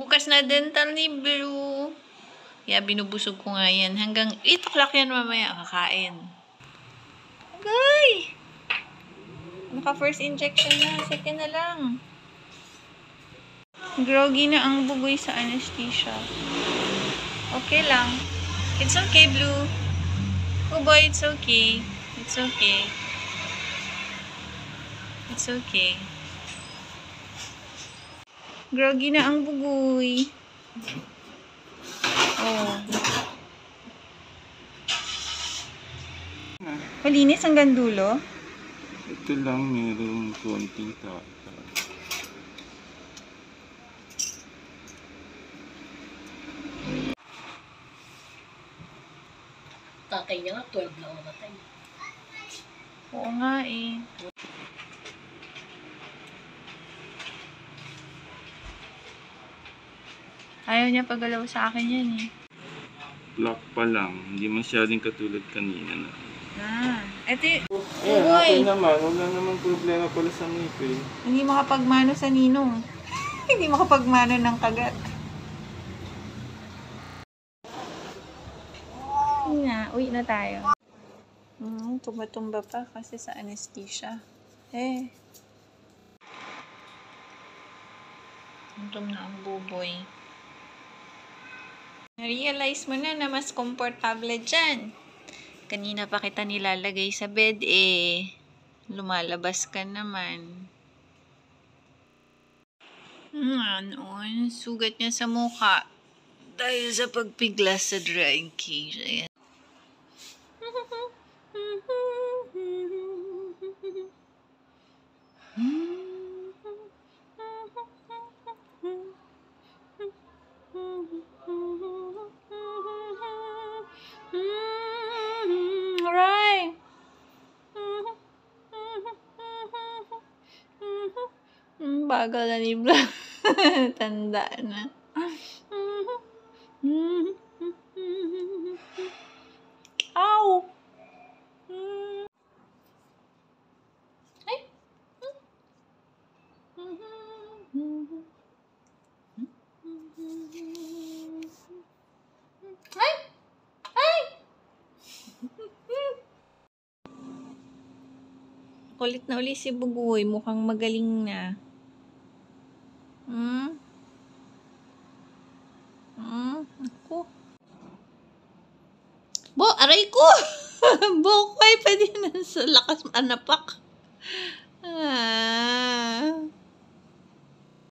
Bukas na dental ni Blue. Kaya binubusog ko nga yan. Hanggang 8 o'clock yan mamaya kakain. Agay! Naka first injection na. Second na lang. Groggy na ang bugoy sa anesthesia. Okay lang. It's okay, Blue. Oh boy, it's okay. It's okay. It's okay. Groggy na ang bugoy. Oh. Malinis hanggang dulo? Ito lang, mayroong konting tata. Tatay niya nga, 12 na mamatay. Oo nga eh. Ayaw niya pagalaw sa akin yan eh. Black pa lang, hindi masyadong katulad kanina na. Ito yung... Eh, okay naman, wala naman problema pala sa ngipin. Hindi makapagmano sa ninong. Hindi makapagmano ng kagat. Uwi na tayo. Tumba-tumba pa kasi sa anesthesia. Antom na ang buboy. Na-realize mo na mas komportable dyan. Kanina pa kita nilalagay sa bed lumalabas ka naman. Noon, sugat niya sa mukha. Dahil sa pagpiglas sa drying cage. Ayan. Alright. Bagal na ni Bla. Tanda na. Ow! Ay! Ay! Ay! Kulit na uli si Bugoy. Mukhang magaling na. Ako. Aray ko! Bukay pa din sa lakas manapak.